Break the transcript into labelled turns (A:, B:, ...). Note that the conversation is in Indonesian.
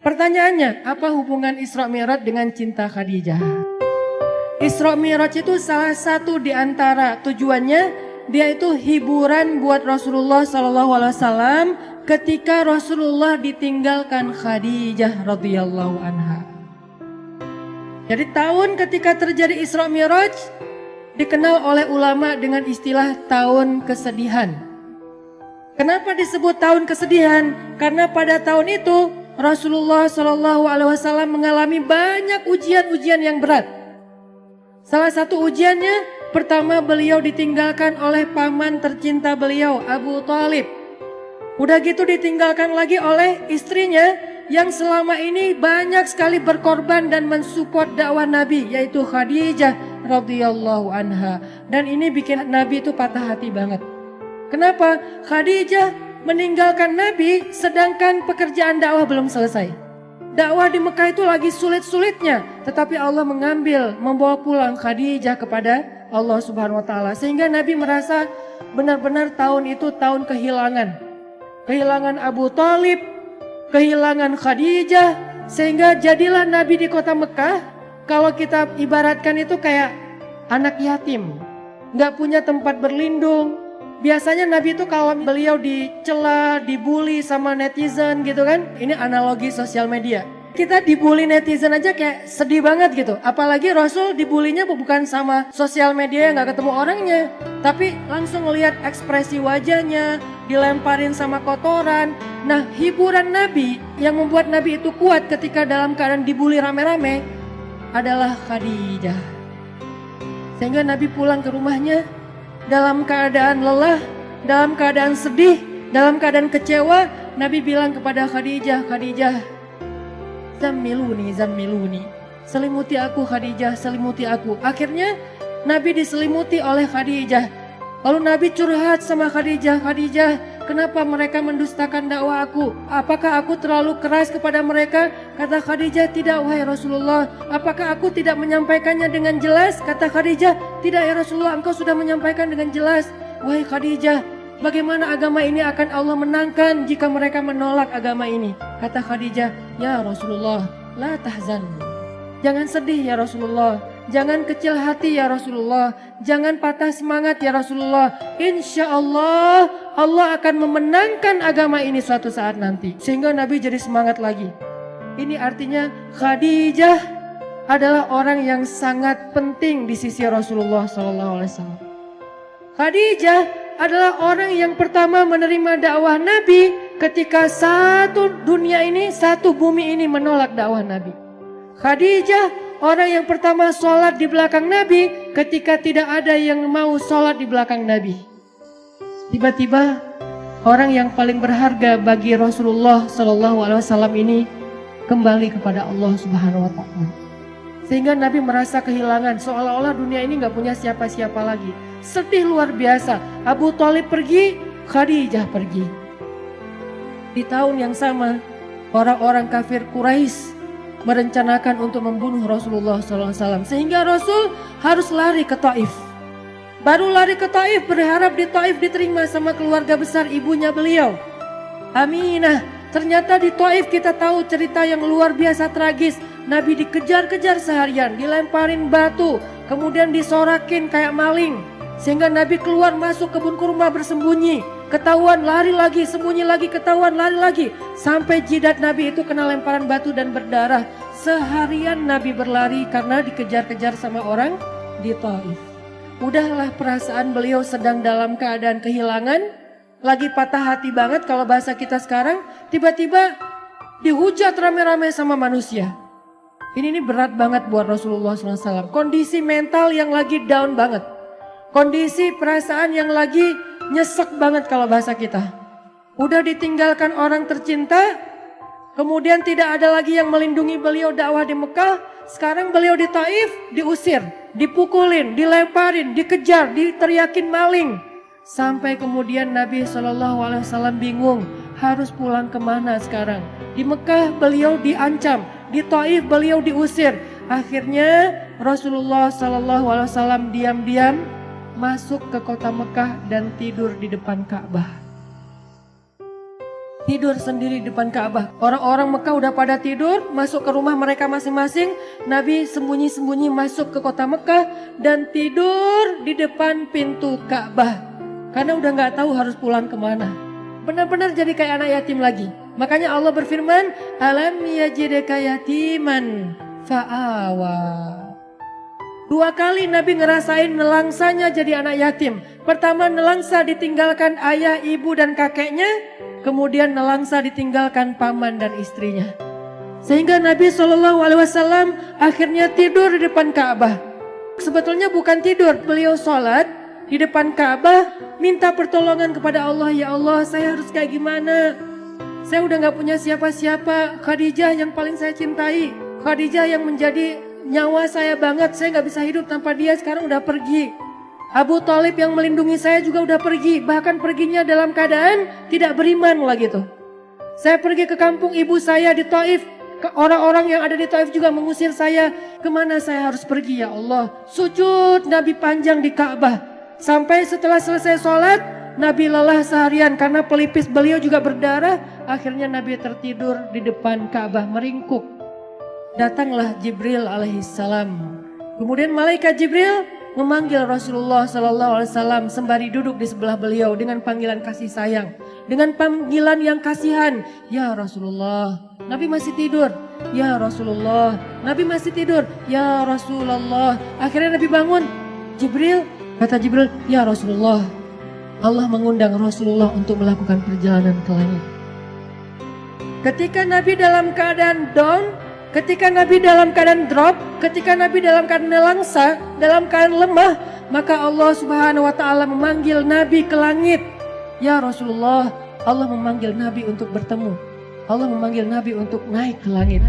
A: Pertanyaannya, apa hubungan Isra Mi'raj dengan cinta Khadijah? Isra Mi'raj itu salah satu di antara tujuannya, dia itu hiburan buat Rasulullah SAW ketika Rasulullah ditinggalkan Khadijah radhiyallahu anha. Jadi tahun ketika terjadi Isra Mi'raj dikenal oleh ulama dengan istilah tahun kesedihan. Kenapa disebut tahun kesedihan? Karena pada tahun itu Rasulullah SAW mengalami banyak ujian-ujian yang berat. Salah satu ujiannya, pertama beliau ditinggalkan oleh paman tercinta beliau, Abu Thalib. Udah gitu ditinggalkan lagi oleh istrinya yang selama ini banyak sekali berkorban dan mensupport dakwah Nabi, yaitu Khadijah radhiyallahu anha. Dan ini bikin Nabi itu patah hati banget. Kenapa? Khadijah meninggalkan Nabi sedangkan pekerjaan dakwah belum selesai. Dakwah di Mekah itu lagi sulit-sulitnya, tetapi Allah membawa pulang Khadijah kepada Allah Subhanahu wa taala, sehingga Nabi merasa benar-benar tahun itu tahun kehilangan. Kehilangan Abu Thalib, kehilangan Khadijah, sehingga jadilah Nabi di kota Mekah, kalau kita ibaratkan itu kayak anak yatim, nggak punya tempat berlindung. Biasanya Nabi itu kalau beliau dicela, dibully sama netizen gitu kan. Ini analogi sosial media. Kita dibully netizen aja kayak sedih banget gitu. Apalagi Rasul dibulinya bukan sama sosial media yang gak ketemu orangnya, tapi langsung ngelihat ekspresi wajahnya, dilemparin sama kotoran. Nah, hiburan Nabi yang membuat Nabi itu kuat ketika dalam keadaan dibully rame-rame adalah Khadijah. Sehingga Nabi pulang ke rumahnya dalam keadaan lelah, dalam keadaan sedih, dalam keadaan kecewa. Nabi bilang kepada Khadijah, Khadijah, zammiluni, selimuti aku Khadijah, selimuti aku. Akhirnya Nabi diselimuti oleh Khadijah. Lalu Nabi curhat sama Khadijah, Khadijah, kenapa mereka mendustakan dakwah aku? Apakah aku terlalu keras kepada mereka? Kata Khadijah, tidak wahai Rasulullah. Apakah aku tidak menyampaikannya dengan jelas? Kata Khadijah, tidak ya Rasulullah, engkau sudah menyampaikan dengan jelas. Wahai Khadijah, bagaimana agama ini akan Allah menangkan jika mereka menolak agama ini? Kata Khadijah, ya Rasulullah, la tahzan. Jangan sedih ya Rasulullah. Jangan kecil hati ya Rasulullah. Jangan patah semangat ya Rasulullah. Insya Allah, Allah akan memenangkan agama ini suatu saat nanti. Sehingga Nabi jadi semangat lagi. Ini artinya Khadijah adalah orang yang sangat penting di sisi Rasulullah SAW. Khadijah adalah orang yang pertama menerima dakwah Nabi ketika satu dunia ini, satu bumi ini menolak dakwah Nabi. Khadijah orang yang pertama sholat di belakang Nabi ketika tidak ada yang mau sholat di belakang Nabi. Tiba-tiba orang yang paling berharga bagi Rasulullah SAW ini kembali kepada Allah Subhanahu wa taala. Sehingga Nabi merasa kehilangan, seolah-olah dunia ini gak punya siapa-siapa lagi. Sedih luar biasa. Abu Thalib pergi, Khadijah pergi. Di tahun yang sama, orang-orang kafir Quraisy merencanakan untuk membunuh Rasulullah SAW. Sehingga Rasul harus lari ke Taif. Baru lari ke Taif, berharap di Taif diterima sama keluarga besar ibunya beliau, Aminah. Ternyata di Taif kita tahu cerita yang luar biasa tragis. Nabi dikejar-kejar seharian, dilemparin batu, kemudian disorakin kayak maling. Sehingga Nabi keluar masuk kebun kurma bersembunyi. Ketahuan lari lagi, sembunyi lagi, ketahuan lari lagi. Sampai jidat Nabi itu kena lemparan batu dan berdarah. Seharian Nabi berlari karena dikejar-kejar sama orang di Taif. Udahlah perasaan beliau sedang dalam keadaan kehilangan. Lagi patah hati banget kalau bahasa kita sekarang. Tiba-tiba dihujat rame-rame sama manusia. Ini berat banget buat Rasulullah SAW. Kondisi mental yang lagi down banget. Kondisi perasaan yang lagi nyesek banget kalau bahasa kita. Udah ditinggalkan orang tercinta, kemudian tidak ada lagi yang melindungi beliau dakwah di Mekah. Sekarang beliau di Taif diusir, dipukulin, dilemparin, dikejar, diteriakin maling. Sampai kemudian Nabi SAW bingung harus pulang kemana sekarang. Di Mekah beliau diancam, di Taif beliau diusir. Akhirnya Rasulullah SAW diam-diam masuk ke kota Mekah dan tidur di depan Ka'bah. tidur sendiri di depan Ka'bah. Orang-orang Mekah udah pada tidur, masuk ke rumah mereka masing-masing. Nabi sembunyi-sembunyi masuk ke kota Mekah dan tidur di depan pintu Ka'bah. Karena udah gak tahu harus pulang kemana. Benar-benar jadi kayak anak yatim lagi. Makanya Allah berfirman, alam yajidka yatiman fa'awa. 2 kali Nabi ngerasain nelangsanya jadi anak yatim. Pertama nelangsa ditinggalkan ayah, ibu dan kakeknya. Kemudian nelangsa ditinggalkan paman dan istrinya. Sehingga Nabi SAW akhirnya tidur di depan Ka'bah. Sebetulnya bukan tidur, beliau sholat di depan Ka'bah, minta pertolongan kepada Allah. Ya Allah, saya harus kayak gimana? Saya udah gak punya siapa-siapa. Khadijah yang paling saya cintai, Khadijah yang menjadi nyawa saya banget. Saya gak bisa hidup tanpa dia, sekarang udah pergi. Abu Thalib yang melindungi saya juga udah pergi. Bahkan perginya dalam keadaan tidak beriman lah gitu. Saya pergi ke kampung ibu saya di Taif. Orang-orang yang ada di Taif juga mengusir saya. Kemana saya harus pergi ya Allah? Sujud Nabi panjang di Ka'bah. Sampai setelah selesai sholat, Nabi lelah seharian karena pelipis beliau juga berdarah. Akhirnya Nabi tertidur di depan Ka'bah meringkuk. Datanglah Jibril alaihissalam. Kemudian malaikat Jibril memanggil Rasulullah SAW sembari duduk di sebelah beliau dengan panggilan kasih sayang, dengan panggilan yang kasihan. Ya Rasulullah, Nabi masih tidur. Ya Rasulullah, Nabi masih tidur. Ya Rasulullah. Akhirnya Nabi bangun. Jibril, kata Jibril, ya Rasulullah, Allah mengundang Rasulullah untuk melakukan perjalanan ke langit. Ketika Nabi dalam keadaan down, ketika Nabi dalam keadaan drop, ketika Nabi dalam keadaan nelangsa, dalam keadaan lemah, maka Allah Subhanahu wa taala memanggil Nabi ke langit. Ya Rasulullah, Allah memanggil Nabi untuk bertemu. Allah memanggil Nabi untuk naik ke langit.